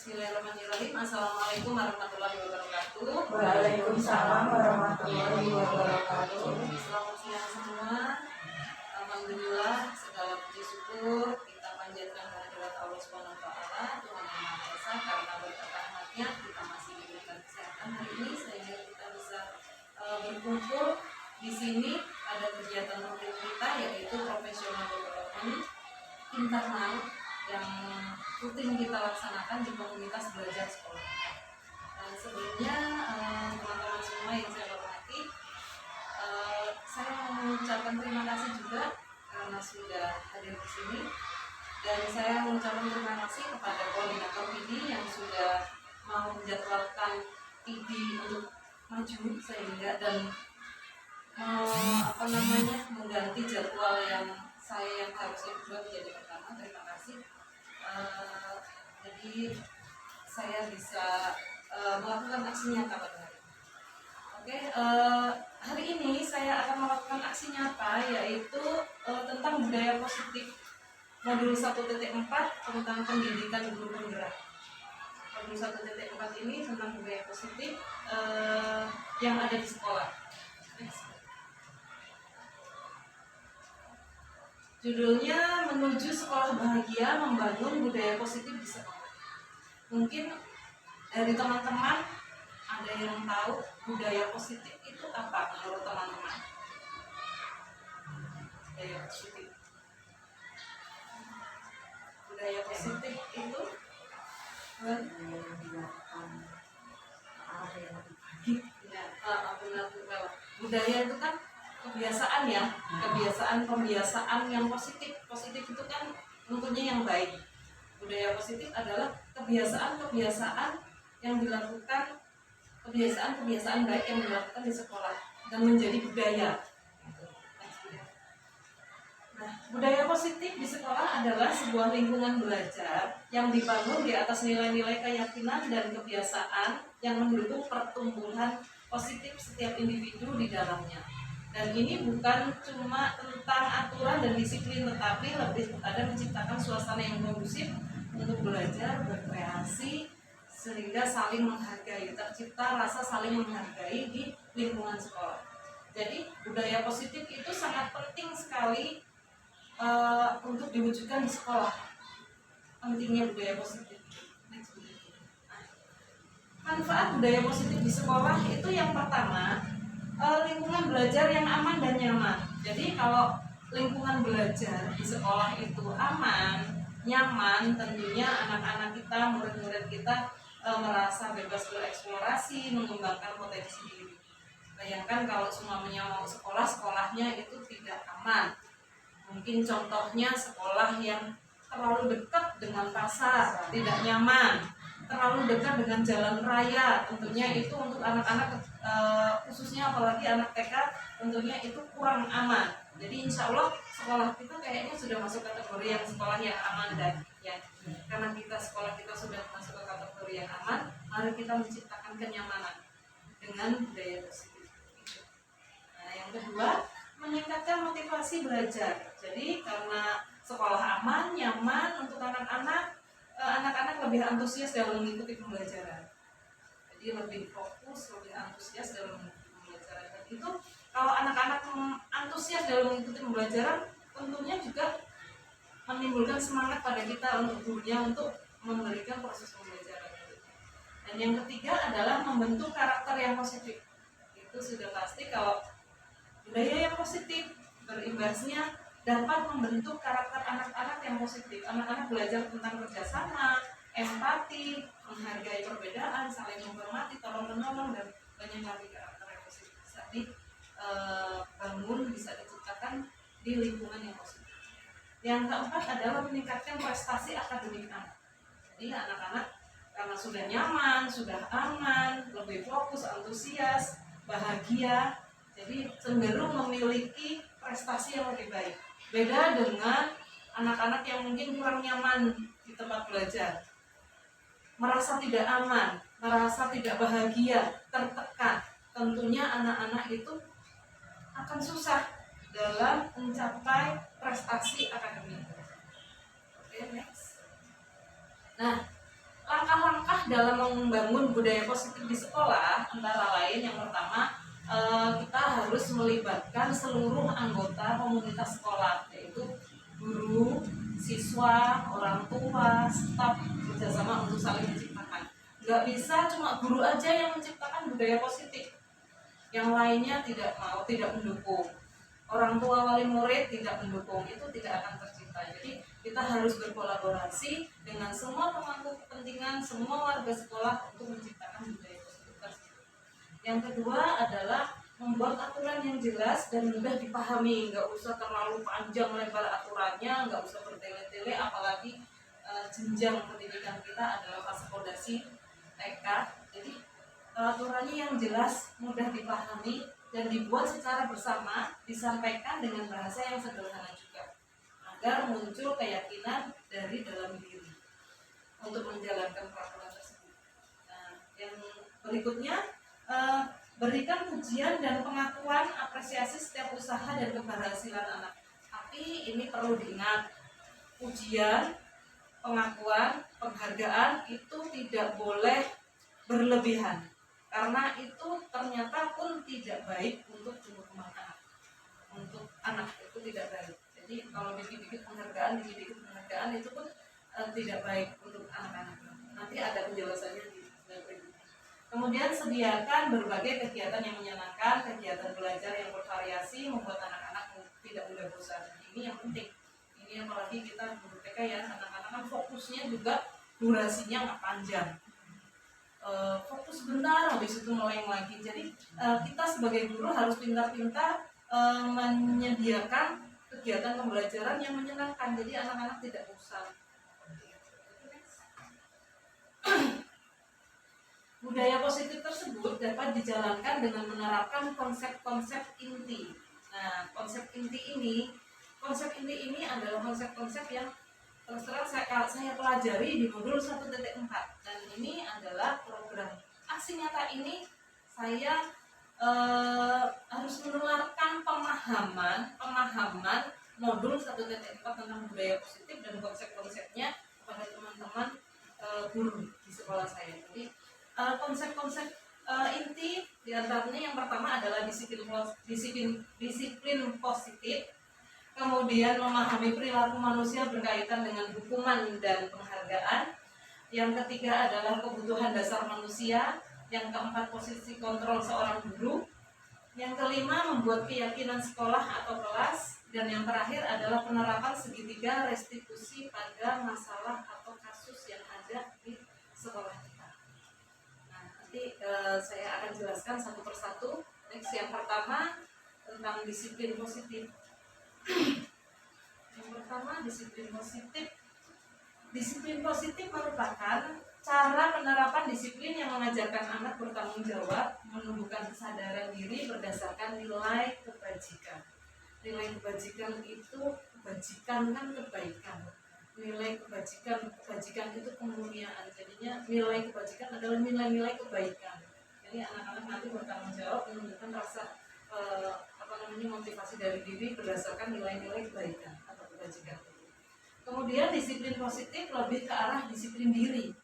Bismillahirrahmanirrahim. Assalamualaikum warahmatullahi wabarakatuh. Waalaikumsalam warahmatullahi wabarakatuh. Selamat siang semua. Alhamdulillah, segala puji syukur kita panjatkan kehadirat Allah Subhanahu wa taala, Tuhan yang Maha Esa, karena berkat rahmat-Nya kita masih diberikan kesehatan hari ini sehingga kita bisa berkumpul di sini. Ada kegiatan rutin kita yaitu professional development internal yang rutin kita laksanakan di komunitas belajar sekolah. Sebelumnya teman-teman semua yang saya hormati, saya mengucapkan terima kasih juga karena sudah hadir di sini, dan saya mengucapkan terima kasih kepada koordinator PD yang sudah mau menjadwalkan PD untuk maju sehingga dan mengganti jadwal yang saya yang harusnya kedua menjadi pertama. Terima kasih. Jadi saya bisa melakukan aksi nyata pada hari ini. Oke, hari ini saya akan melakukan aksi nyata yaitu tentang budaya positif modul 1.4 tentang pendidikan guru penggerak. Modul 1.4 ini tentang budaya positif yang ada di sekolah. Judulnya Menuju Sekolah Bahagia Membangun Budaya Positif di Sekolah. Mungkin dari teman-teman ada yang tahu budaya positif itu apa menurut teman-teman? Budaya positif. Budaya positif itu budaya itu kan kebiasaan ya, kebiasaan yang positif. Positif itu kan tentunya yang baik. Budaya positif adalah kebiasaan yang dilakukan, kebiasaan baik yang dilakukan di sekolah dan menjadi budaya. Nah, budaya positif di sekolah adalah sebuah lingkungan belajar yang dibangun di atas nilai-nilai keyakinan dan kebiasaan yang mendukung pertumbuhan positif setiap individu di dalamnya. Dan ini bukan cuma tentang aturan dan disiplin, tetapi lebih kepada menciptakan suasana yang kondusif untuk belajar, berkreasi, sehingga saling menghargai, tercipta rasa saling menghargai di lingkungan sekolah. Jadi budaya positif itu sangat penting sekali untuk diwujudkan di sekolah. Pentingnya budaya positif. Manfaat budaya positif di sekolah itu yang pertama, lingkungan belajar yang aman dan nyaman. Jadi kalau lingkungan belajar di sekolah itu aman, nyaman, tentunya anak-anak kita, murid-murid kita merasa bebas bereksplorasi, mengembangkan potensi diri. Bayangkan kalau semuanya mau sekolah, sekolahnya itu tidak aman. Mungkin contohnya sekolah yang terlalu dekat dengan pasar, tidak nyaman, terlalu dekat dengan jalan raya, tentunya itu untuk anak-anak khususnya apalagi anak TK tentunya itu kurang aman. Jadi insya Allah sekolah kita kayaknya sudah masuk kategori yang sekolah yang aman, dan ya karena sekolah kita sudah masuk ke kategori yang aman, mari kita menciptakan kenyamanan dengan budaya positif. Nah, yang kedua, meningkatkan motivasi belajar. Jadi karena sekolah aman, nyaman untuk anak-anak lebih antusias dalam mengikuti pembelajaran. Jadi lebih fokus, lebih antusias dalam mengikuti pembelajaran. Dan itu kalau anak-anak antusias dalam mengikuti pembelajaran, tentunya juga menimbulkan semangat pada kita untuk gurunya untuk memberikan proses pembelajaran. Dan yang ketiga adalah membentuk karakter yang positif. Itu sudah pasti kalau budaya yang positif berimbasnya dapat membentuk karakter anak-anak yang positif. Anak-anak belajar tentang kerjasama, empati, menghargai perbedaan, saling menghormati, tolong-menolong, dan banyak lagi karakter yang positif bisa dibangun, bisa diciptakan di lingkungan yang positif. Yang keempat adalah meningkatkan prestasi akademik anak. Jadi anak-anak karena sudah nyaman, sudah aman, lebih fokus, antusias, bahagia, jadi cenderung memiliki prestasi yang lebih baik. Beda dengan anak-anak yang mungkin kurang nyaman di tempat belajar, merasa tidak aman, merasa tidak bahagia, tertekan. Tentunya anak-anak itu akan susah dalam mencapai prestasi akademik. Oke, next. Nah, langkah-langkah dalam membangun budaya positif di sekolah antara lain yang pertama kita harus melibatkan seluruh anggota komunitas sekolah, yaitu guru, siswa, orang tua, staf bekerjasama untuk saling menciptakan. Nggak bisa cuma guru aja yang menciptakan budaya positif, yang lainnya tidak mau, tidak mendukung. Orang tua, wali murid tidak mendukung, itu tidak akan tercipta. Jadi kita harus berkolaborasi dengan semua pemangku kepentingan, semua warga sekolah untuk menciptakan budaya positif tersebut. Yang kedua adalah membuat aturan yang jelas dan mudah dipahami. Nggak usah terlalu panjang lebar aturannya, nggak usah bertele-tele, apalagi jenjang pendidikan kita adalah fase fondasi TK. Jadi aturannya yang jelas, mudah dipahami, dan dibuat secara bersama, disampaikan dengan bahasa yang sederhana juga, agar muncul keyakinan dari dalam diri untuk menjalankan peraturan tersebut. Nah, yang berikutnya, berikan pujian dan pengakuan apresiasi setiap usaha dan keberhasilan anak. Tapi ini perlu diingat, pujian, pengakuan, penghargaan itu tidak boleh berlebihan, karena itu ternyata pun tidak baik untuk tumbuh kembang anak. Untuk anak itu tidak baik. Jadi kalau dikit-dikit penghargaan itu pun tidak baik untuk anak-anak. Nanti ada penjelasannya di berikutnya. Kemudian sediakan berbagai kegiatan yang menyenangkan, kegiatan belajar yang bervariasi, membuat anak-anak tidak mudah bosan. Ini yang penting. Ini apalagi kita guru TK ya, anak-anak kan fokusnya juga durasinya nggak panjang. Fokus sebentar habis itu meleng lagi. Jadi kita sebagai guru harus pintar-pintar menyediakan kegiatan pembelajaran yang menyenangkan, jadi anak-anak tidak bosan. Budaya positif tersebut dapat dijalankan dengan menerapkan konsep-konsep inti. Nah, konsep inti ini adalah konsep-konsep yang terus terang saya pelajari di modul 1.4, dan ini adalah program aksi nyata. Ini saya harus menularkan pemahaman modul 1.4 tentang budaya positif dan konsep-konsepnya kepada teman-teman guru di sekolah saya. Jadi konsep-konsep inti diantaranya yang pertama adalah disiplin positif. Kemudian memahami perilaku manusia berkaitan dengan hukuman dan penghargaan. Yang ketiga adalah kebutuhan dasar manusia. Yang keempat, posisi kontrol seorang guru. Yang kelima, membuat keyakinan sekolah atau kelas. Dan yang terakhir adalah penerapan segitiga restitusi pada masalah atau kasus yang ada di sekolah kita. Nah, nanti saya akan jelaskan satu persatu. Next, yang pertama tentang disiplin positif. Yang pertama, disiplin positif. Disiplin positif merupakan cara penerapan disiplin yang mengajarkan anak bertanggung jawab, menumbuhkan kesadaran diri berdasarkan nilai kebajikan. Nilai kebajikan itu, kebajikan kan kebaikan. Nilai kebajikan itu kemuliaan. Jadinya nilai kebajikan adalah nilai-nilai kebaikan. Jadi anak-anak nanti bertanggung jawab, menunjukkan rasa motivasi dari diri berdasarkan nilai-nilai kebaikan atau kebajikan. Kemudian disiplin positif lebih ke arah disiplin diri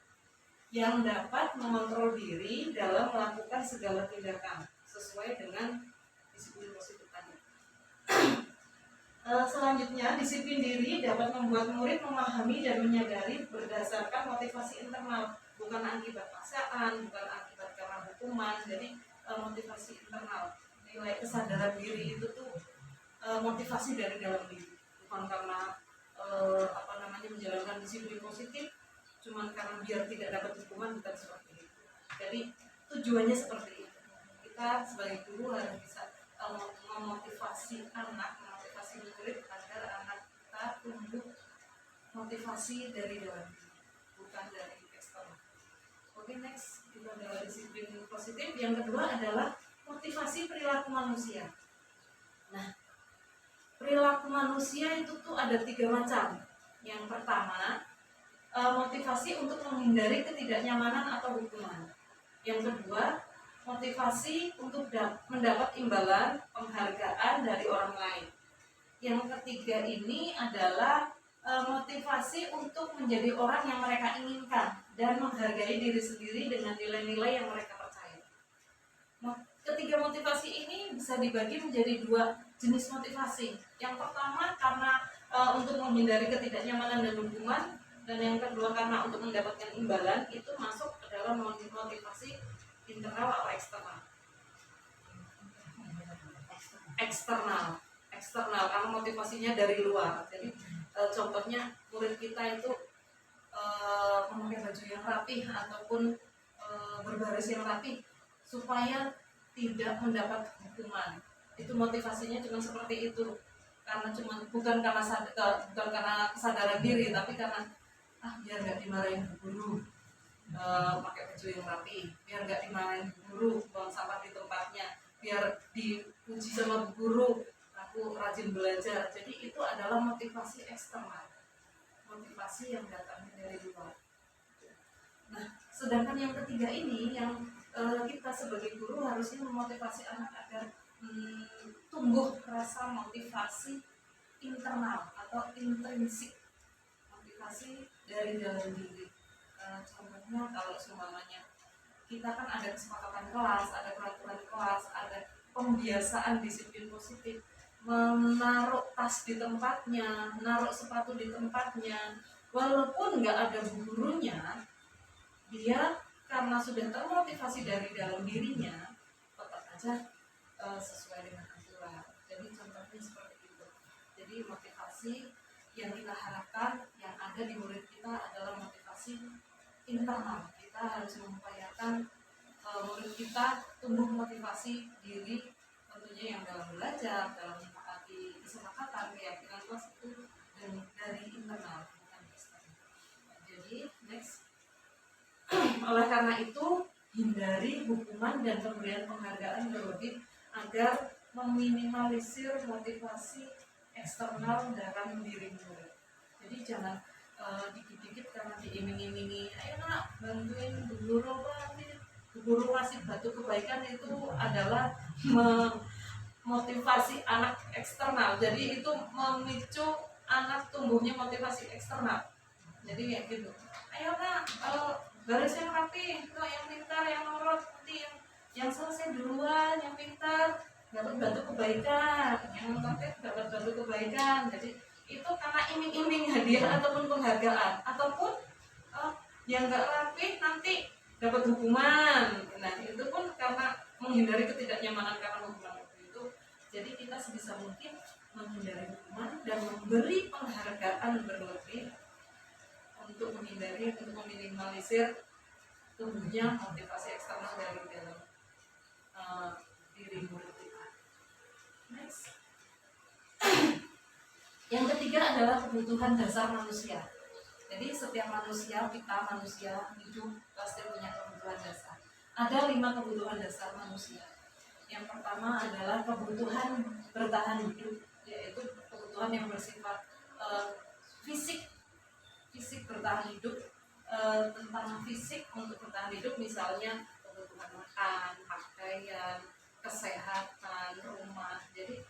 yang dapat mengontrol diri dalam melakukan segala tindakan sesuai dengan disiplin positif tadi. Selanjutnya, disiplin diri dapat membuat murid memahami dan menyadari berdasarkan motivasi internal, bukan akibat paksaan, bukan akibat karena hukuman. Jadi motivasi internal, nilai kesadaran diri itu tuh motivasi dari dalam diri, bukan karena menjalankan disiplin positif cuman karena biar tidak dapat hukuman, bukan seperti itu. Jadi tujuannya seperti itu. Kita sebagai guru harus bisa memotivasi anak, memotivasi murid agar anak kita tumbuh motivasi dari dalam diri, bukan dari eksternal. Oke, next, itu adalah disiplin positif. Yang kedua adalah motivasi perilaku manusia. Nah, perilaku manusia itu tuh ada 3 macam. Yang pertama, motivasi untuk menghindari ketidaknyamanan atau hukuman. Yang kedua, motivasi untuk mendapat imbalan penghargaan dari orang lain. Yang ketiga ini adalah motivasi untuk menjadi orang yang mereka inginkan, dan menghargai diri sendiri dengan nilai-nilai yang mereka percaya. Ketiga motivasi ini bisa dibagi menjadi dua jenis motivasi. Yang pertama karena untuk menghindari ketidaknyamanan dan hukuman, dan yang kedua karena untuk mendapatkan imbalan. Itu masuk ke dalam motivasi internal atau eksternal. Eksternal karena motivasinya dari luar. Jadi contohnya murid kita itu memakai baju yang rapih ataupun berbaris yang rapih supaya tidak mendapat hukuman. Itu motivasinya cuma seperti itu, karena bukan karena kesadaran diri, tapi karena biar nggak dimarahin guru pakai baju yang rapi, biar nggak dimarahin guru buang sampah di tempatnya, biar dipuji sama guru aku rajin belajar. Jadi itu adalah motivasi eksternal, motivasi yang datangnya dari luar. Nah, sedangkan yang ketiga ini yang kita sebagai guru harusnya memotivasi anak agar tumbuh rasa motivasi internal atau intrinsik, motivasi dari dalam diri. Contohnya kalau semuanya kita kan ada kesepakatan kelas, ada peraturan kelas, ada pembiasaan disiplin positif, menaruh tas di tempatnya, naruh sepatu di tempatnya, walaupun nggak ada gurunya, dia karena sudah termotivasi dari dalam dirinya, tetap aja sesuai dengan aturan. Jadi contohnya seperti itu. Jadi motivasi yang kita harapkan yang ada di murid kita adalah motivasi internal. Kita harus mengupayakan murid kita tumbuh motivasi diri, tentunya yang dalam belajar, dalam menyepakati kesepakatan, keyakinan kelas itu dan dari internal, bukan eksternal. Jadi next. Oleh karena itu, hindari hukuman dan pemberian penghargaan berlebih agar meminimalisir motivasi eksternal dalam diri murid. Jadi jangan dikit-dikit karena diiming-imingi, ayo nak bantuin Bu Guru, Bu Guru kasih batu kebaikan, itu adalah memotivasi anak eksternal. Jadi itu memicu anak tumbuhnya motivasi eksternal. Jadi kayak gitu, ayo nak baris yang rapi, yang pintar, yang nurut, nanti yang selesai duluan, yang pintar dapat batu kebaikan, yang tertib dapat batu kebaikan. Jadi itu karena iming-iming hadiah ataupun penghargaan, ataupun yang nggak rapi nanti dapat hukuman. Nah itu pun karena menghindari ketidaknyamanan karena hukuman itu. Jadi kita sebisa mungkin menghindari hukuman dan memberi penghargaan berlebih untuk menghindari, untuk meminimalisir tumbuhnya motivasi eksternal dari dalam diri murid kita. Next. Yang ketiga adalah kebutuhan dasar manusia. Jadi setiap manusia, kita manusia hidup pasti punya kebutuhan dasar. Ada 5 kebutuhan dasar manusia. Yang pertama adalah kebutuhan bertahan hidup, yaitu kebutuhan yang bersifat fisik bertahan hidup. Tentang fisik untuk bertahan hidup, misalnya kebutuhan makan, pakaian, kesehatan, rumah. Jadi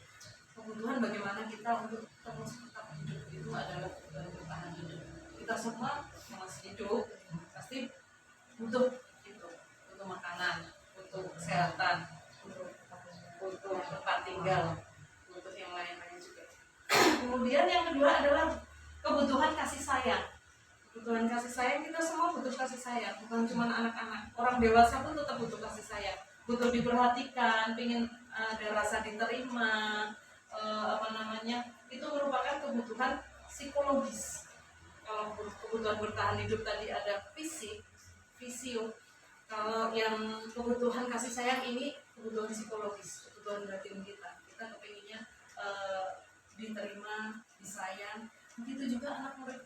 kebutuhan bagaimana kita untuk terus tetap hidup itu adalah kebutuhan bertahan hidup. Kita semua masih hidup pasti butuh itu, butuh makanan, butuh kesehatan, butuh tempat tinggal, butuh yang lain-lain juga. Kemudian yang kedua adalah kebutuhan kasih sayang. Kebutuhan kasih sayang, kita semua butuh kasih sayang, bukan cuma anak-anak, orang dewasa pun tetap butuh kasih sayang, butuh diperhatikan, pengen ada rasa diterima, itu merupakan kebutuhan psikologis. Kalau kebutuhan bertahan hidup tadi ada fisio, kalau yang kebutuhan kasih sayang ini kebutuhan psikologis, kebutuhan batin kita kepenginnya diterima, disayang. Begitu juga anak murid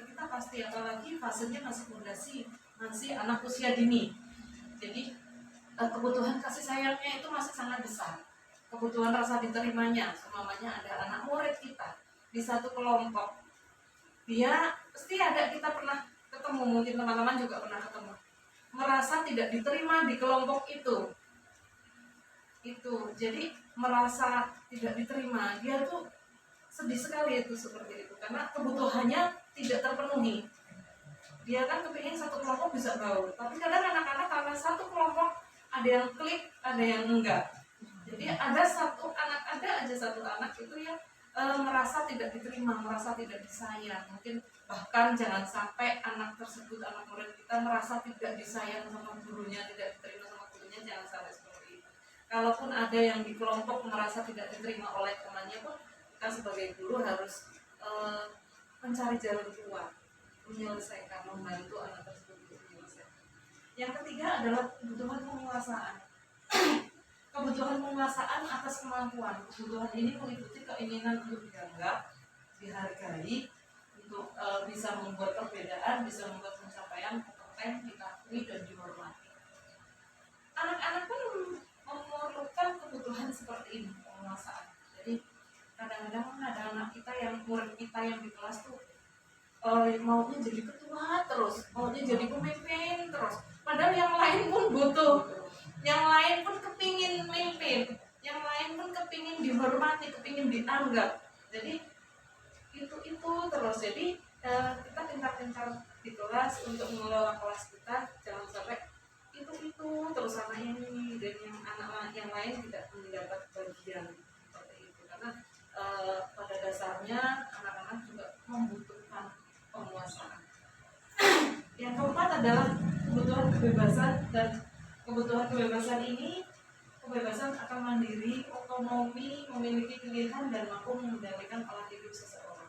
kita pasti, apalagi fasenya masih fondasi, masih anak usia dini. Jadi kebutuhan kasih sayangnya itu masih sangat besar. Kebutuhan rasa diterimanya, semuanya ada anak murid kita di satu kelompok. Dia pasti ada, kita pernah ketemu, mungkin teman-teman juga pernah ketemu, merasa tidak diterima di kelompok itu. Jadi merasa tidak diterima, dia tuh sedih sekali itu seperti itu, karena kebutuhannya tidak terpenuhi. dia kan kepingin satu kelompok bisa gaul, tapi kadang anak-anak karena satu kelompok ada yang klik, ada yang enggak. Jadi ada aja satu anak itu yang merasa tidak diterima, merasa tidak disayang. Mungkin bahkan jangan sampai anak tersebut, anak murid kita merasa tidak disayang sama gurunya, tidak diterima sama gurunya, jangan sampai seperti itu. Kalaupun ada yang di kelompok merasa tidak diterima oleh temannya pun, kita sebagai guru harus mencari jalan keluar, menyelesaikan, membantu anak tersebut untuk menyelesaikan. Yang ketiga adalah kebutuhan penguasaan. Kebutuhan penguasaan atas kemampuan. Kebutuhan ini meliputi keinginan untuk dianggap, dihargai, untuk bisa membuat perbedaan, bisa membuat pencapaian kompeten, diakui dan dihormati. Anak-anak pun memerlukan kebutuhan seperti ini, penguasaan. Jadi kadang-kadang ada anak kita yang murid kita yang di kelas tuh maunya jadi ketua terus, maunya jadi pemimpin terus. Padahal yang lain pun butuh. Yang lain pun kepingin memimpin, yang lain pun kepingin dihormati, kepingin dianggap. Jadi itu terus. Jadi kita pintar-pintar di kelas untuk mengelola kelas kita, jangan sampai itu terus anak ini dan yang anak yang lain tidak mendapat bagian seperti itu. Karena pada dasarnya anak-anak juga membutuhkan penguasaan. Yang keempat adalah kebutuhan kebebasan, dan kebutuhan kebebasan ini, kebebasan akan mandiri, otonomi, memiliki pilihan dan mampu mengendalikan pola hidup seseorang.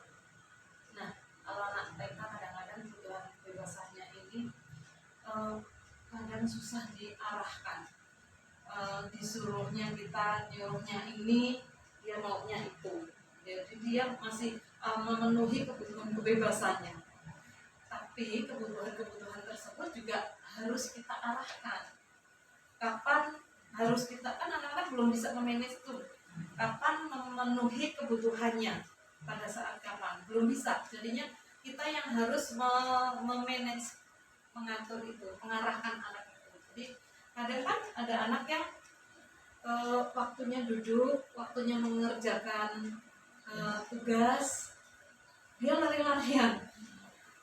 Nah, kalau anak TK kadang-kadang kebutuhan kebebasannya ini kadang susah diarahkan, disuruhnya kita, nyuruhnya ini, dia maunya itu. Jadi dia masih memenuhi kebutuhan kebebasannya. Tapi kebutuhan-kebutuhan tersebut juga harus kita arahkan. Kapan harus kita, kan anak-anak belum bisa memanage tuh. Kapan memenuhi kebutuhannya, pada saat kapan, belum bisa. Jadinya kita yang harus memanage, mengatur itu, mengarahkan anak itu. Jadi kadang kan ada anak yang waktunya duduk, waktunya mengerjakan tugas, dia lari-larian,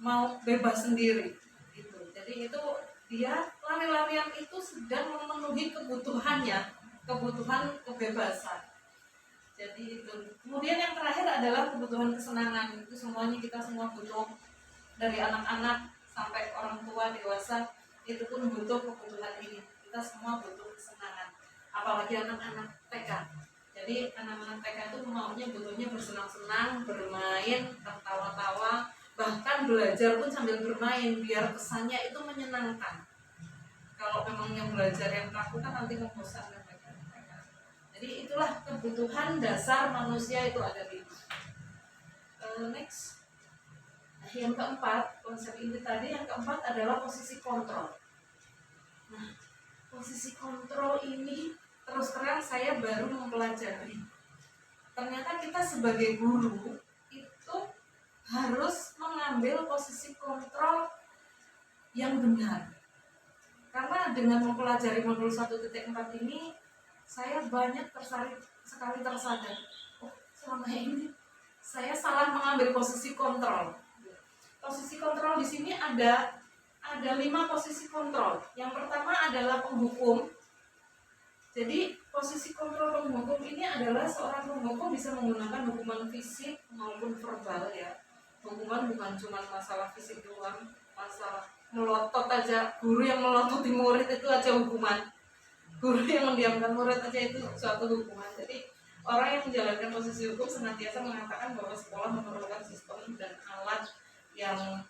mau bebas sendiri gitu. Jadi itu dia lari-larian itu sedang memenuhi kebutuhannya, kebutuhan kebebasan. Jadi itu. Kemudian yang terakhir adalah kebutuhan kesenangan. Itu semuanya kita semua butuh, dari anak-anak sampai orang tua dewasa, itu pun butuh kebutuhan ini. Kita semua butuh kesenangan. Apalagi anak-anak TK. Jadi anak-anak TK itu maunya, butuhnya bersenang-senang, bermain, tertawa-tawa, bahkan belajar pun sambil bermain biar kesannya itu menyenangkan. Kalau memang yang belajar yang kaku kan nanti membosankan mereka. Jadi itulah kebutuhan dasar manusia, itu ada 5. Next. Yang keempat, konsep ini tadi, yang keempat adalah posisi kontrol. Nah, posisi kontrol ini terus terang saya baru mempelajari. Ternyata kita sebagai guru itu harus mengambil posisi kontrol yang benar. Karena dengan mempelajari modul 1.4 ini, saya banyak sekali tersadar, oh selama ini saya salah mengambil posisi kontrol. Posisi kontrol di sini ada 5 posisi kontrol. Yang pertama adalah penghukum. Jadi posisi kontrol penghukum ini adalah seorang penghukum bisa menggunakan hukuman fisik maupun verbal ya. Hukuman bukan cuma masalah fisik doang, masalah melotot aja, guru yang melototi murid itu aja hukuman, guru yang mendiamkan murid aja itu suatu hukuman. Jadi orang yang menjalankan posisi hukum senantiasa mengatakan bahwa sekolah memerlukan sistem dan alat yang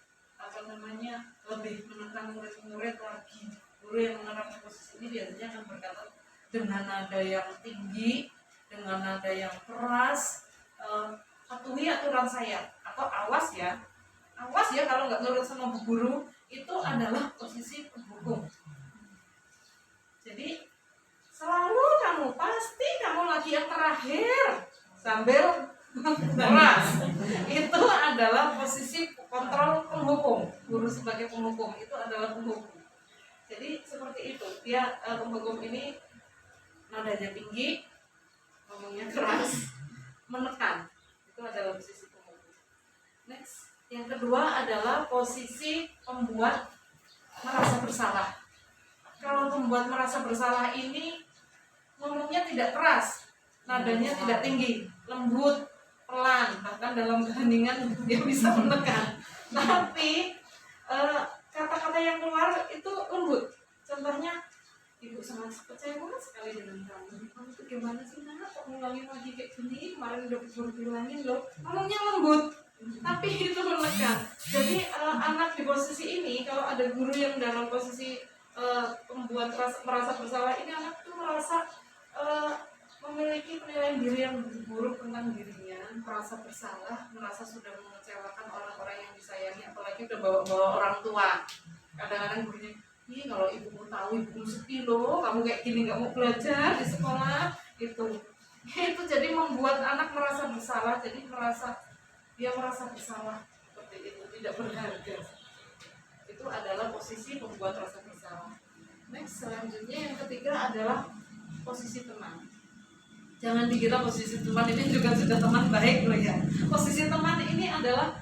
lebih menekan murid-murid lagi. Guru yang menerapkan posisi ini biasanya akan berkata dengan nada yang tinggi, dengan nada yang keras, patuhi aturan saya, atau awas ya kalau nggak nurut sama bu guru, itu adalah posisi penghukum. Jadi selalu pasti kamu lagi yang terakhir sambil keras. Itu adalah posisi kontrol penghukum. Guru sebagai penghukum itu adalah penghukum. Jadi seperti itu, dia penghukum ini nadanya tinggi, ngomongnya keras, menekan. Itu adalah posisi penghukum. Next. Yang kedua adalah posisi pembuat merasa bersalah. Kalau pembuat merasa bersalah ini ngomongnya tidak keras, nadanya tidak tinggi, lembut, pelan, bahkan dalam keheningan dia bisa menekan. Tapi kata-kata yang keluar itu lembut. Contohnya, ibu sangat percaya banget sekali dengan kamu. Kamu itu gimana sih, Nak? Kok ngulangin lagi kayak gini? Kemarin udah bilangin loh. Ngomongnya lembut, tapi itu menekan. Jadi anak di posisi ini, kalau ada guru yang dalam posisi membuat merasa bersalah ini, anak itu merasa memiliki penilaian diri yang buruk tentang dirinya, merasa bersalah, merasa sudah mengecewakan orang-orang yang disayangi, apalagi udah bawa-bawa orang tua. Kadang-kadang gurunya, ih kalau ibumu tahu, ibumu sedih loh, kamu kayak gini nggak mau belajar di sekolah, itu jadi membuat anak merasa bersalah, jadi dia merasa bersalah seperti itu, tidak berharga. Itu adalah posisi membuat rasa bersalah. Next, selanjutnya yang ketiga adalah posisi teman. Jangan dikira posisi teman ini juga sudah teman baik loh ya. Posisi teman ini adalah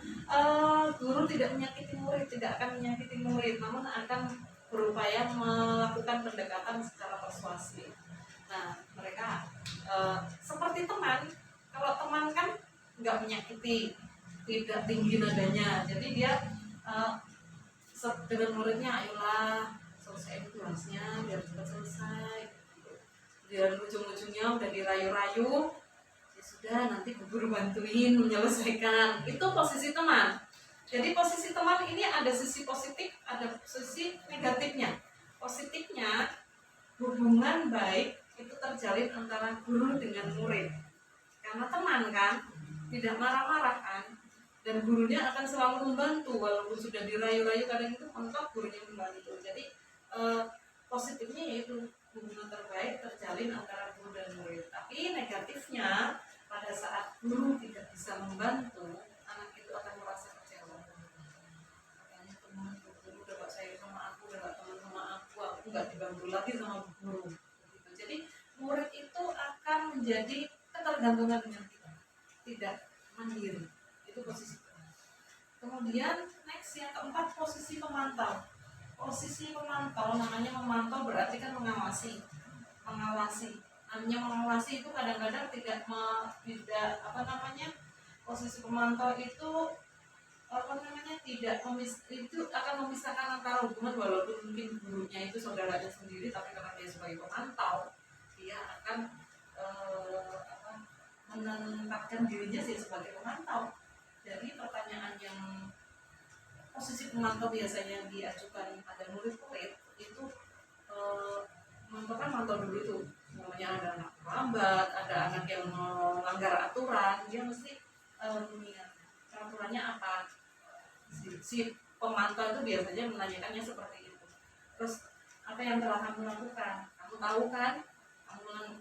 guru tidak menyakiti murid, tidak akan menyakiti murid, namun akan berupaya melakukan pendekatan secara persuasif. Nah, mereka seperti teman. Kalau teman kan nggak menyakiti, tidak tinggi nadanya, jadi dia dengan muridnya, ayolah selesai tugasnya biar cepat selesai. Dan ujung-ujungnya udah dirayu-rayu, ya sudah nanti guru bantuin menyelesaikan. Itu posisi teman. Jadi posisi teman ini ada sisi positif, ada sisi negatifnya. Positifnya, hubungan baik itu terjalin antara guru dengan murid. Karena teman kan, tidak marah-marah kan, dan gurunya akan selalu membantu walaupun sudah dirayu-rayu, kadang itu mentok gurunya membantu. Jadi positifnya yaitu hubungan terbaik terjalin antara guru dan murid. Tapi negatifnya, pada saat guru tidak bisa membantu, anak itu akan merasa kecewa. Katanya teman guru udah gak sayang sama aku, udah gak teman sama aku gak dibantu lagi sama guru. Begitu. Jadi murid itu akan menjadi ketergantungan dengan kita, tidak mandiri. Itu posisi teman. Kemudian next yang keempat, posisi pemantau. Posisi pemantau, namanya memantau berarti kan mengawasi. Namanya mengawasi itu kadang-kadang tidak posisi pemantau itu itu akan memisahkan antara hubungan, walaupun mungkin gurunya itu saudaranya sendiri, tapi karena dia sebagai pemantau, dia akan menempatkan dirinya sih sebagai pemantau. Jadi pertanyaan yang posisi pemantau biasanya diajukan pada murid-murid itu, mantau dulu tuh, namanya ada anak terlambat, ada anak yang melanggar aturan, dia mesti mengingat peraturannya apa. Si pemantau itu biasanya menanyakannya seperti itu. Terus, apa yang telah kamu lakukan? Kamu tahu kan?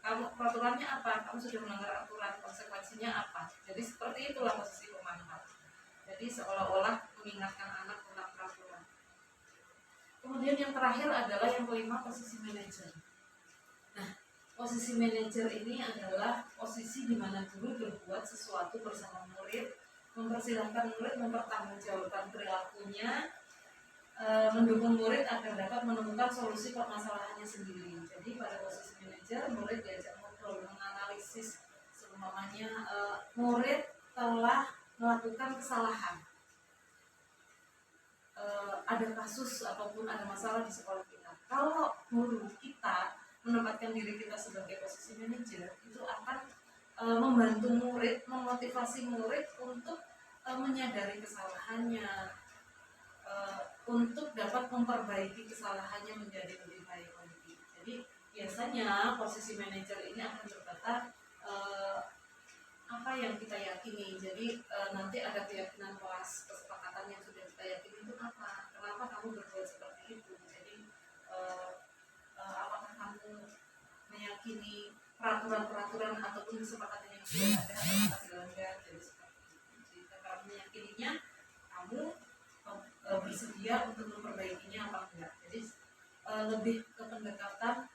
Kamu peraturannya apa? Kamu sudah melanggar aturan, konsekuensinya apa? Jadi seperti itulah posisi pemantau. Jadi seolah-olah mengingatkan anak tentang peraturan. Kemudian yang terakhir adalah yang kelima, posisi manajer. Nah, posisi manajer ini adalah posisi di mana guru berbuat sesuatu bersama murid, mempersilahkan murid mempertanggungjawabkan perilakunya, mendukung murid agar dapat menemukan solusi permasalahannya sendiri. Jadi pada posisi manajer, murid diajak ngobrol, menganalisis seumpamanya murid telah melakukan kesalahan, ada kasus ataupun ada masalah di sekolah kita. Kalau guru kita menempatkan diri kita sebagai posisi manajer, itu akan membantu murid, memotivasi murid untuk menyadari kesalahannya, untuk dapat memperbaiki kesalahannya menjadi lebih baik lagi. Jadi biasanya posisi manajer ini akan berkata apa yang kita yakini. Jadi nanti ada keyakinan kelas, kesepakatan yang sudah kita yakini itu apa, kenapa kamu berbuat seperti itu. Jadi apakah kamu meyakini peraturan-peraturan ataupun kesepakatan yang sudah ada apakah dilanggar. Jadi seperti itu. Jika kamu meyakininya, kamu bersedia untuk memperbaikinya apa enggak. Jadi lebih ke pendekatan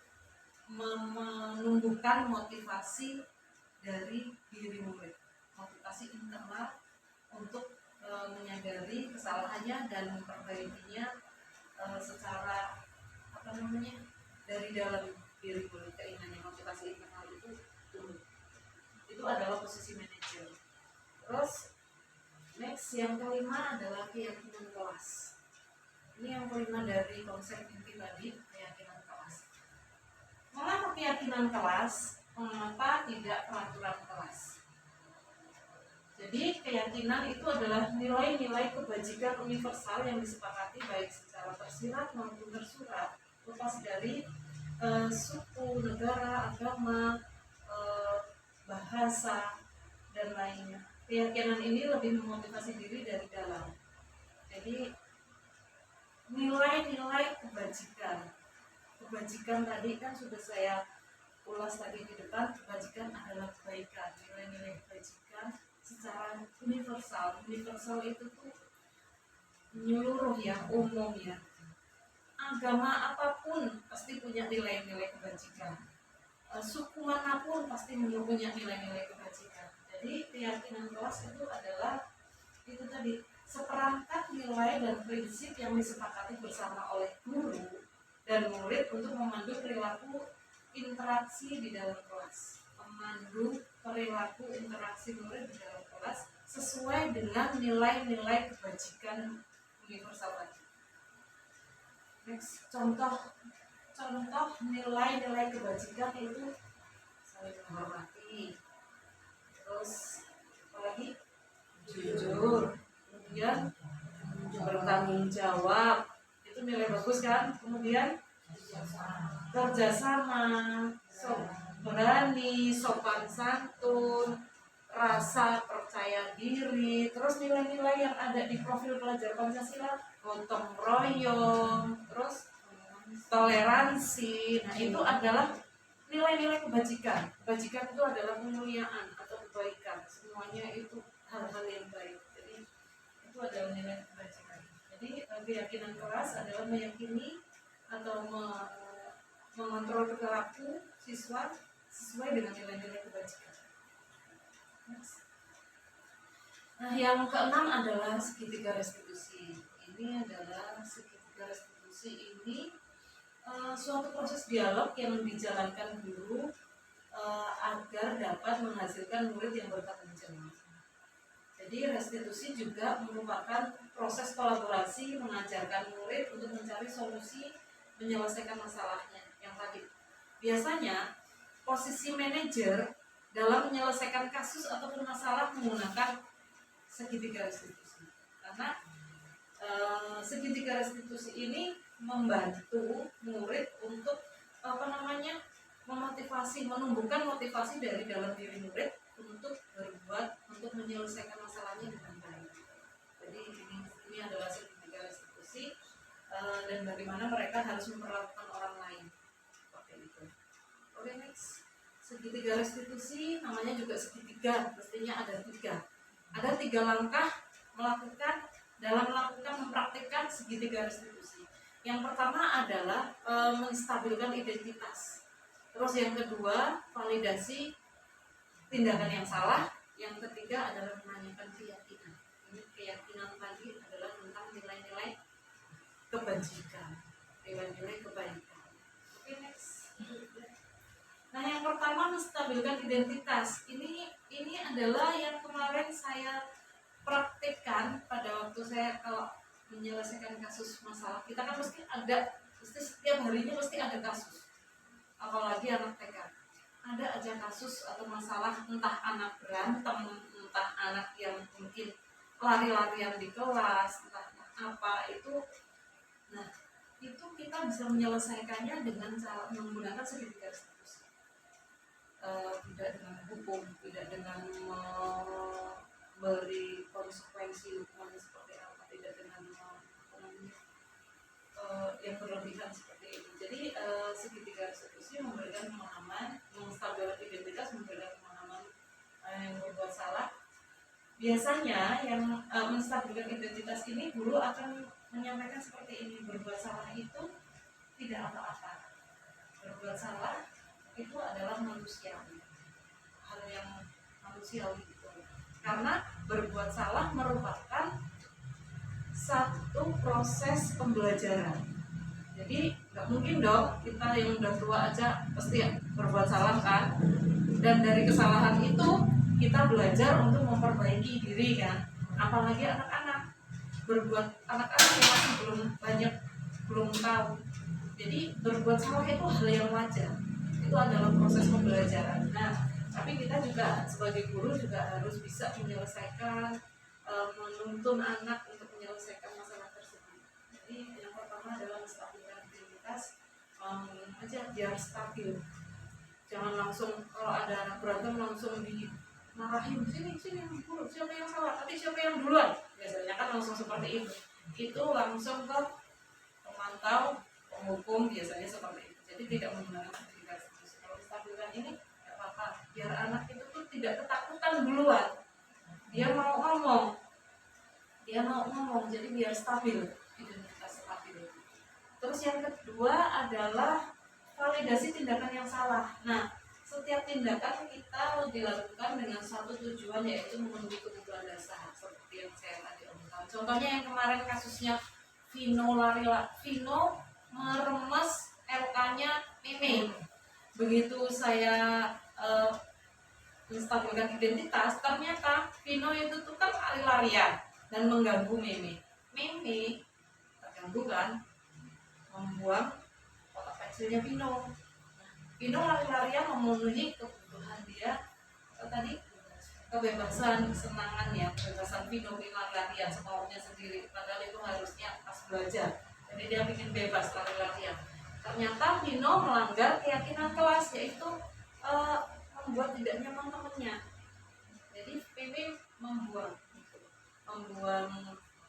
menumbuhkan motivasi dari diri murid, motivasi internal untuk menyadari kesalahannya dan memperbaikinya secara dari dalam diri dulu, keinginannya, motivasi internal itu dulu. Itu adalah posisi manajer. Terus next yang kelima adalah keyakinan kelas. Ini yang kelima dari konsep inti tadi, keyakinan kelas. Mengapa keyakinan kelas? Mengapa tidak peraturan kelas? Jadi keyakinan itu adalah nilai-nilai kebajikan universal yang disepakati baik secara tersirat maupun tersurat, lepas dari suku, negara, agama, bahasa, dan lainnya. Keyakinan ini lebih memotivasi diri dari dalam. Jadi nilai-nilai kebajikan. Kebajikan tadi kan sudah saya ulas tadi di depan. Kebajikan adalah kebaikan. Nilai-nilai kebajikan secara universal. Universal itu tuh menyeluruh ya, umum ya. Agama apapun pasti punya nilai-nilai kebajikan. Suku manapun pasti punya nilai-nilai kebajikan. Jadi keyakinan kelas itu adalah itu tadi seperangkat nilai dan prinsip yang disepakati bersama oleh guru dan murid untuk memandu perilaku interaksi di dalam kelas. Memandu perilaku interaksi murid di dalam kelas sesuai dengan nilai-nilai kebajikan universal tadi. Next, contoh nilai-nilai kebajikan itu saling menghormati, terus apalagi jujur, kemudian bertanggung jawab, itu nilai bagus kan. Kemudian kerjasama, berani, sopan santun, rasa percaya diri, terus nilai-nilai yang ada di profil pelajar Pancasila, gotong royong, terus toleransi. Nah itu adalah nilai-nilai kebajikan. Kebajikan itu adalah kemuliaan atau kebaikan. Semuanya itu hal-hal yang baik. Jadi itu adalah nilai kebajikan. Jadi keyakinan kelas adalah meyakini atau mengontrol perilaku siswa sesuai dengan nilai-nilai kebajikan. Nah yang keenam adalah segitiga restitusi. Ini adalah segitiga restitusi ini suatu proses dialog yang dijalankan guru agar dapat menghasilkan murid yang bertanggung jawab. Jadi restitusi juga merupakan proses kolaborasi mengajarkan murid untuk mencari solusi menyelesaikan masalahnya. Yang tadi biasanya posisi manajer dalam menyelesaikan kasus ataupun masalah menggunakan segitiga restitusi, karena segitiga restitusi ini membantu murid untuk memotivasi, menumbuhkan motivasi dari dalam diri murid untuk berbuat, untuk menyelesaikan masalahnya dengan baik. Jadi ini adalah segitiga restitusi dan bagaimana mereka harus memperlakukan orang lain seperti itu. Oke, next. Segitiga restitusi namanya juga segitiga, pastinya ada tiga. Ada 3 langkah mempraktikkan segitiga restitusi. Yang pertama adalah menstabilkan identitas. Terus yang kedua, validasi tindakan yang salah. Yang ketiga adalah menanyakan keyakinan. Ini keyakinan tadi adalah tentang nilai-nilai kebajikan, nilai-nilai kebaikan. Oke, next. Nah, yang pertama menstabilkan identitas. Ini adalah yang kemarin saya praktekkan pada waktu saya kalau menyelesaikan kasus masalah. Kita kan mesti setiap harinya mesti ada kasus. Apalagi anak TK. Ada aja kasus atau masalah, entah anak berantem, entah anak yang mungkin lari-larian di kelas, entah apa itu. Nah, itu kita bisa menyelesaikannya dengan cara menggunakan segitiga restitusi. Tidak dengan hukum, tidak dengan memberi konsekuensi hukuman seperti apa, tidak dengan yang berlebihan seperti itu. Jadi segitiga restitusi memberikan pemahaman, menstabilkan identitas, memberikan pemahaman yang berbuat salah. Biasanya yang menstabilkan identitas ini guru akan menyampaikan seperti ini: berbuat salah itu tidak apa-apa. Berbuat salah itu adalah manusiawi, hal yang manusiawi gitu. Karena berbuat salah merupakan satu proses pembelajaran. Jadi nggak mungkin dong kita yang udah tua aja pasti berbuat salah kan, dan dari kesalahan itu kita belajar untuk memperbaiki diri kan. Apalagi anak-anak yang masih belum tahu. Jadi berbuat salah itu hal yang wajar, itu adalah proses pembelajaran. Nah, tapi kita juga sebagai guru juga harus bisa menyelesaikan, menuntun anak untuk menyelesaikan masalah tersebut. Jadi yang pertama adalah menstabilkan identitas, aja biar stabil. Jangan langsung kalau ada anak berantem langsung dimarahin, sini guru, siapa yang salah, tapi siapa yang duluan, biasanya kan langsung seperti itu langsung ke pemantau, penghukum, biasanya seperti itu. Jadi tidak menggunakan sertifikat. Kalau stabilkan ini nggak apa-apa, biar anak itu tuh tidak ketakutan duluan, dia mau ngomong, jadi biar stabil, identitas stabil. Terus yang kedua adalah validasi tindakan yang salah. Nah, setiap tindakan kita dilakukan dengan satu tujuan, yaitu memenuhi kebutuhan dasar, seperti yang saya tadi omongkan. Contohnya yang kemarin kasusnya Vino meremes LK-nya Meme. Begitu saya menstabilkan identitas, ternyata Vino itu tuh kan lari-larian dan mengganggu Meme terganggu kan, membuang kotak pensilnya Vino lari-larian memenuhi kebutuhan dia tadi, kebebasan, kesenangan ya, kebebasan Vino lari-larian semaunya sendiri, padahal itu harusnya pas belajar. Jadi dia ingin bebas lari-larian. Ternyata Vino melanggar keyakinan kelas, yaitu membuat tidak nyaman temannya. Jadi Meme membuang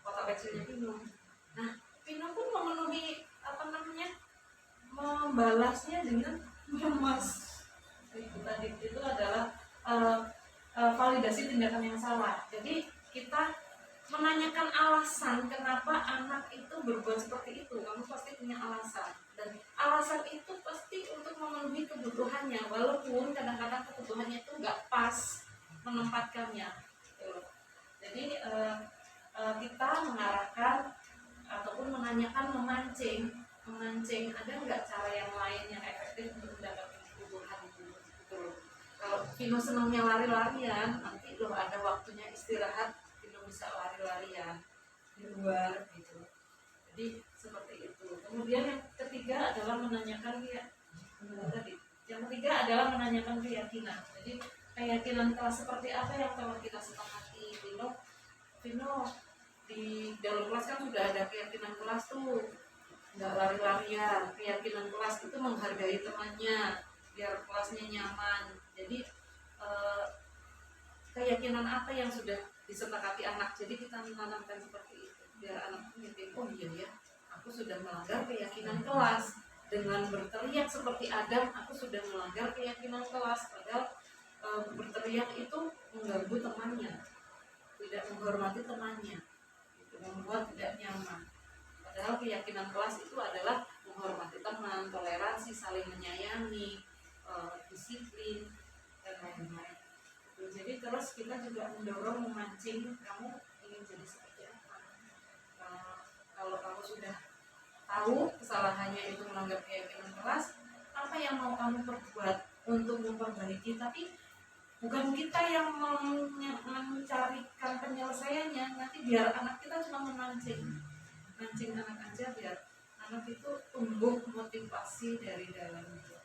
kotak pensilnya Vino. Nah, Vino pun memenuhi membalasnya dengan meremas. Itu adalah validasi tindakan yang salah. Jadi kita menanyakan alasan kenapa anak itu berbuat seperti itu. Kamu pasti punya alasan, dan alasan itu pasti untuk memenuhi kebutuhannya, walaupun kadang-kadang kebutuhannya itu nggak pas menempatkannya. Jadi kita mengarahkan ataupun menanyakan, memancing, ada nggak cara yang lain yang efektif untuk mendapatkan kebutuhan itu. Kalau Vino senangnya lari-larian, nanti loh ada waktunya istirahat, Vino bisa lari-larian di luar gitu. Jadi seperti itu. Kemudian yang ketiga adalah menanyakan keyakinan. Jadi keyakinan kelas seperti apa yang telah kita sepakati. Vino di dalam kelas kan sudah ada keyakinan kelas tuh, nggak lari-larian. Keyakinan kelas itu menghargai temannya biar kelasnya nyaman. Jadi keyakinan apa yang sudah disepakati anak, jadi kita menanamkan seperti itu biar anak mikir, oh iya ya, aku sudah melanggar keyakinan kelas dengan berteriak seperti Adam, aku sudah melanggar keyakinan kelas. Padahal berteriak itu mengganggu temannya, tidak menghormati temannya, itu membuat tidak nyaman. Padahal keyakinan kelas itu adalah menghormati teman, toleransi, saling menyayangi, disiplin, dan lain-lain. Jadi terus kita juga mendorong, memancing, kamu ingin jadi seperti apa. Kalau kamu sudah tahu kesalahannya itu melanggar keyakinan kelas, apa yang mau kamu perbuat untuk memperbaiki. Tapi bukan kita yang mencarikan penyelesaiannya. Nanti biar anak kita cuma memancing anak aja, biar anak itu tumbuh motivasi dari dalam itu.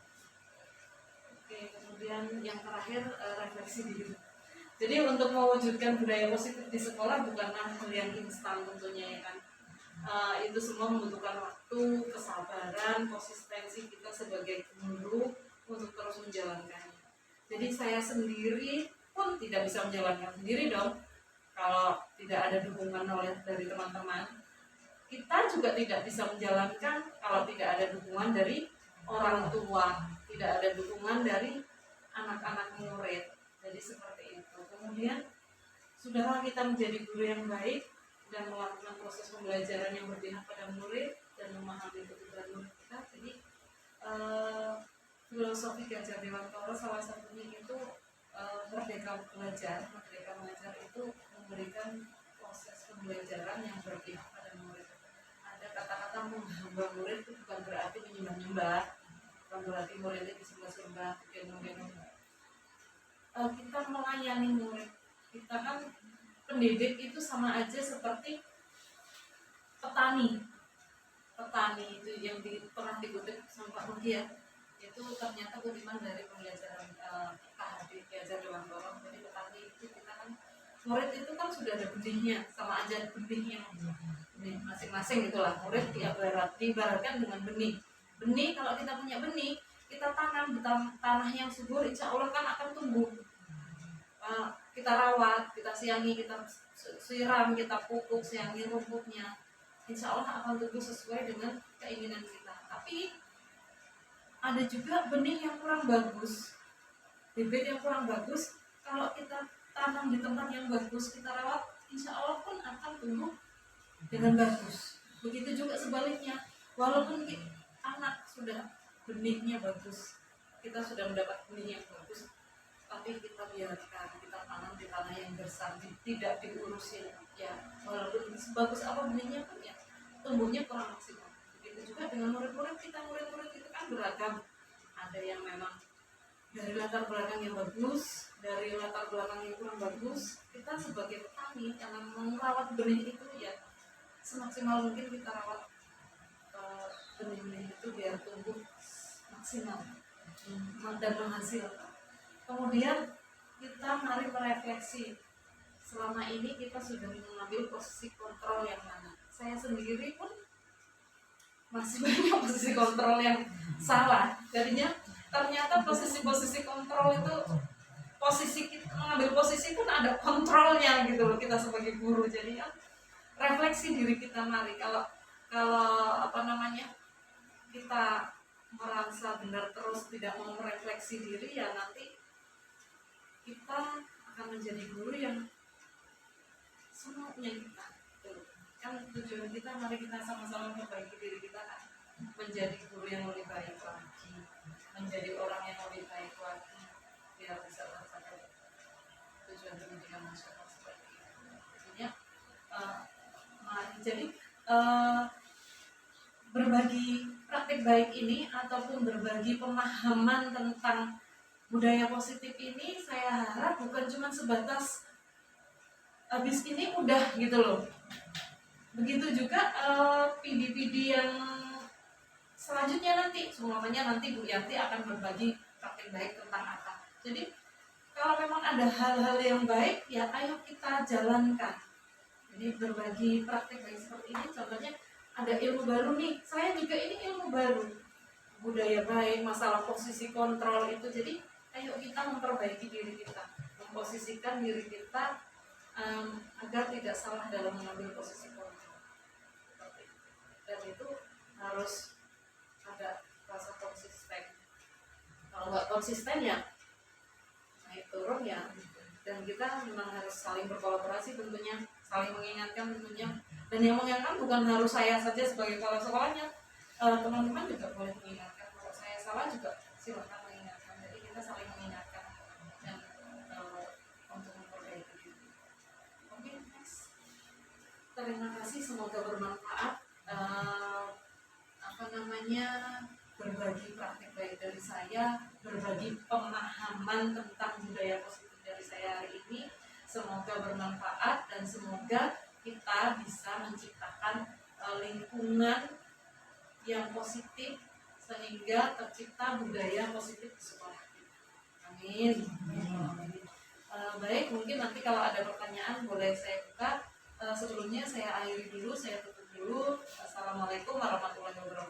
Oke, kemudian yang terakhir, refleksi diri. Jadi untuk mewujudkan budaya positif di sekolah bukanlah hal yang instan tentunya ya kan. Itu semua membutuhkan waktu, kesabaran, konsistensi kita sebagai guru untuk terus menjalankannya. Jadi saya sendiri pun tidak bisa menjalankan sendiri dong kalau tidak ada dukungan dari teman-teman. Kita juga tidak bisa menjalankan kalau tidak ada dukungan dari orang tua, tidak ada dukungan dari anak-anak murid. Jadi seperti itu. Kemudian sudahlah kita menjadi guru yang baik dan melakukan proses pembelajaran yang berpihak pada murid dan memahami kebutuhan murid kita. Jadi filosofi Gajah Dewantara salah satunya itu Merdeka Belajar. Merdeka Belajar itu memberikan proses pembelajaran yang berpihak pada kita menghamba murid itu bukan berarti menyembah-nyembah, bukan berarti muridnya disembah-sembah, gendong-gendong. Kita melayani murid. Kita kan pendidik itu sama aja seperti petani. Petani itu yang pernah dikutip sama Pak Mugi ya, itu ternyata kutipan dari pembelajaran KHD Ki Dewantoro. Jadi petani itu kita kan murid itu kan sudah ada benihnya, sama aja benihnya masing-masing itulah. Murid diibaratkan dengan benih. Benih, kalau kita punya benih, kita tanam di tanah yang subur, insya Allah kan akan tumbuh. Kita rawat, kita siangi, kita siram, kita pupuk, siangi rumputnya, insya Allah akan tumbuh sesuai dengan keinginan kita. Tapi ada juga benih yang kurang bagus, bibit yang kurang bagus. Kalau kita tanam di tempat yang bagus, kita rawat, insya Allah pun akan tumbuh dengan bagus. Begitu juga sebaliknya, walaupun anak sudah benihnya bagus, kita sudah mendapat benih yang bagus, tapi kita biarkan, kita tanam di tanah yang gersang, tidak diurusin, ya walaupun sebagus apa benihnya pun ya tumbuhnya kurang maksimal. Begitu juga dengan murid-murid kita. Murid-murid itu kan beragam, ada yang memang dari latar belakang yang bagus, dari latar belakang yang kurang bagus. Kita sebagai petani yang merawat benih itu ya semaksimal mungkin kita rawat benih-benih itu biar tumbuh maksimal dan menghasilkan. Kemudian kita mari merefleksi, selama ini kita sudah mengambil posisi kontrol yang mana. Saya sendiri pun masih banyak posisi kontrol yang salah. Jadinya ternyata posisi-posisi kontrol itu, posisi kita mengambil posisi pun ada kontrolnya gitu loh, kita sebagai guru. Jadi ya refleksi diri kita, mari kalau kita merasa benar terus tidak mau merefleksi diri, ya nanti kita akan menjadi guru yang semaunya kita. Kan tujuan kita, mari kita sama-sama memperbaiki diri kita kan, menjadi guru yang lebih baik lagi, menjadi orang yang lebih baik lagi, biar bisa tercapai tujuan pendidikan nasional seperti itu. Maksudnya jadi berbagi praktik baik ini ataupun berbagi pemahaman tentang budaya positif ini, saya harap bukan cuma sebatas habis ini udah gitu loh. Begitu juga PD-PD yang selanjutnya nanti, semuanya nanti Bu Yanti akan berbagi praktik baik tentang apa. Jadi kalau memang ada hal-hal yang baik, ya ayo kita jalankan. Jadi berbagi praktik baik seperti ini, contohnya ada ilmu baru nih, saya juga ini ilmu baru, budaya baik, masalah posisi kontrol itu. Jadi ayo kita memperbaiki diri kita, memposisikan diri kita agar tidak salah dalam mengambil posisi kontrol. Dan itu harus ada rasa konsisten. Kalau nggak konsisten ya naik turun ya. Dan kita memang harus saling berkolaborasi tentunya, saling mengingatkan tentunya. Dan yang mengingatkan bukan harus saya saja sebagai kepala sekolahnya, teman-teman juga boleh mengingatkan. Kalau saya salah juga silakan mengingatkan. Jadi kita saling mengingatkan dan untuk memperbaiki diri. Oke, next. Terima kasih, semoga bermanfaat. Berbagi praktik baik dari saya, berbagi pemahaman tentang budaya positif dari saya hari ini. Semoga bermanfaat dan semoga kita bisa menciptakan lingkungan yang positif sehingga tercipta budaya positif di sekolah kita. Amin. Baik, mungkin nanti kalau ada pertanyaan boleh saya buka. Sebelumnya saya akhiri dulu, saya tutup dulu. Assalamualaikum warahmatullahi wabarakatuh.